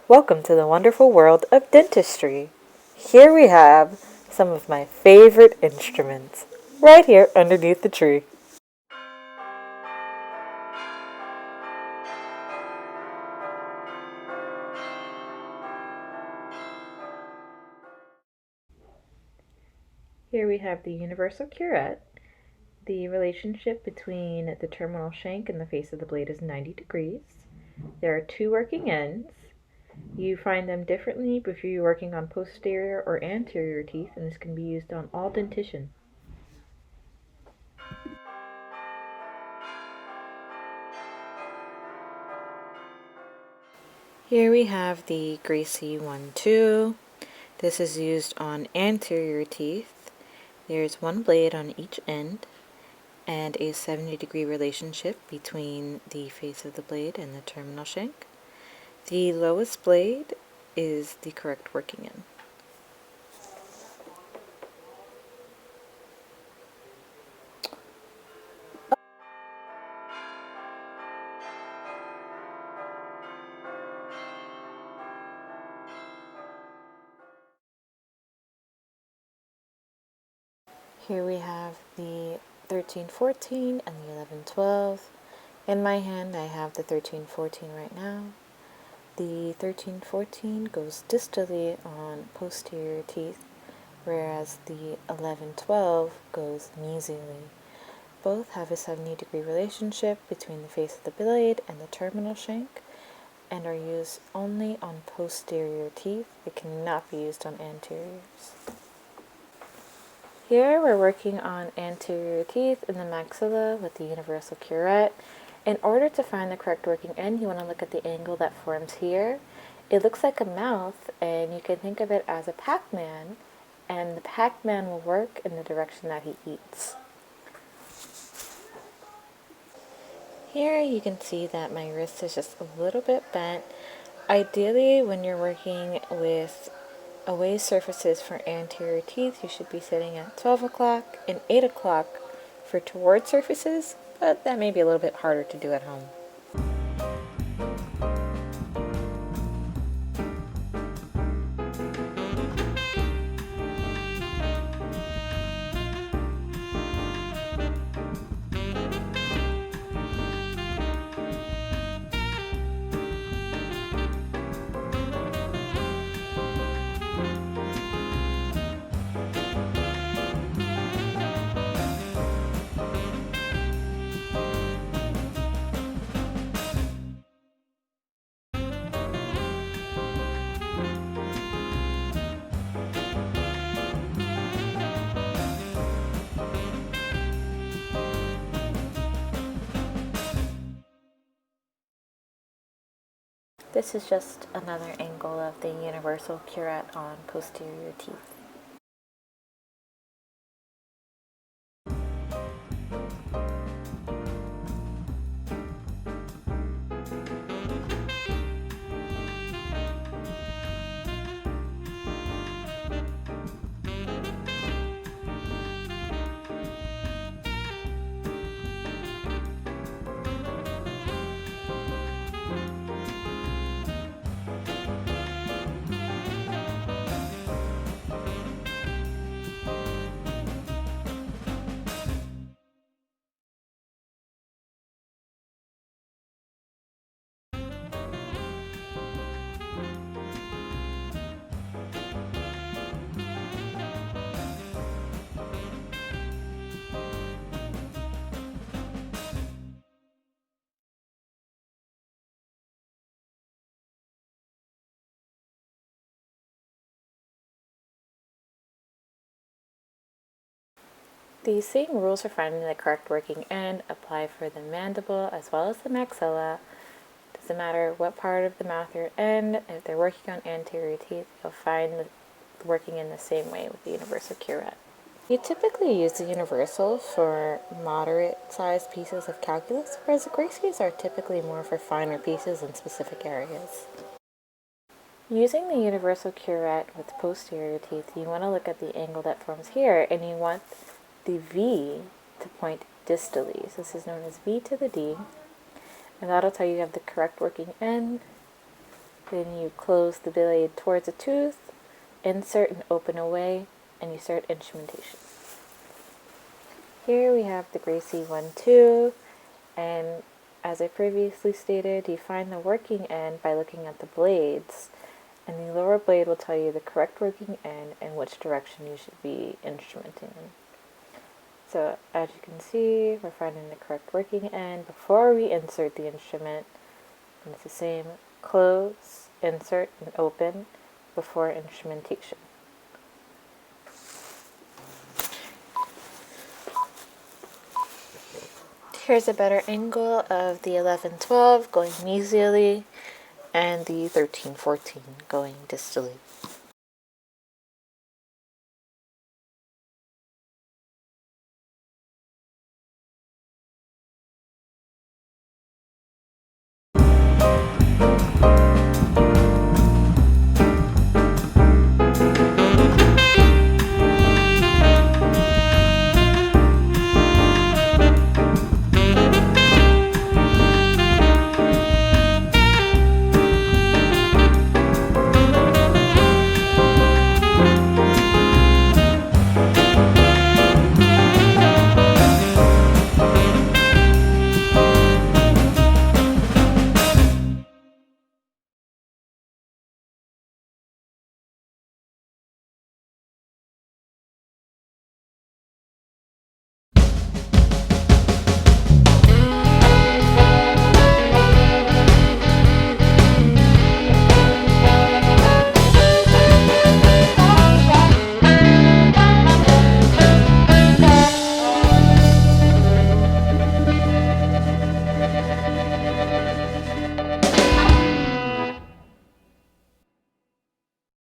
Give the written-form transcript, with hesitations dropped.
Welcome to the wonderful world of dentistry. Here we have some of my favorite instruments, right here underneath the tree. Here we have the universal curette. The relationship between the terminal shank and the face of the blade is 90 degrees. There are two working ends. You find them differently if you're working on posterior or anterior teeth, and this can be used on all dentition. Here we have the Gracie 1-2. This is used on anterior teeth. There's one blade on each end and a 70-degree relationship between the face of the blade and the terminal shank. The lowest blade is the correct working end. Here we have the 1314 and the 1112. In my hand I have the 1314 right now. The 1314 goes distally on posterior teeth, whereas the 1112 goes mesially. Both have a 70-degree relationship between the face of the blade and the terminal shank, and are used only on posterior teeth. It cannot be used on anteriors. Here we're working on anterior teeth in the maxilla with the universal curette. In order to find the correct working end, you want to look at the angle that forms here. It looks like a mouth, and you can think of it as a Pac-Man, and the Pac-Man will work in the direction that he eats. Here you can see that my wrist is just a little bit bent. Ideally, when you're working with away surfaces for anterior teeth, you should be sitting at 12 o'clock and 8 o'clock for toward surfaces, but that may be a little bit harder to do at home. This is just another angle of the universal curette on posterior teeth. The same rules for finding the correct working end apply for the mandible as well as the maxilla. Doesn't matter what part of the mouth you're in, if they're working on anterior teeth, you'll find the working in the same way with the universal curette. You typically use the universal for moderate-sized pieces of calculus, whereas the Gracies are typically more for finer pieces in specific areas. Using the universal curette with posterior teeth, you want to look at the angle that forms here, and you want the V to point distally. So this is known as V to the D, and that'll tell you have the correct working end. Then you close the blade towards the tooth, insert and open away, and you start instrumentation. Here we have the Gracie 1-2, and as I previously stated, you find the working end by looking at the blades, and the lower blade will tell you the correct working end and which direction you should be instrumenting in. So as you can see, we're finding the correct working end before we insert the instrument, and it's the same: close, insert, and open before instrumentation. Here's a better angle of the 11-12 going mesially and the 13-14 going distally.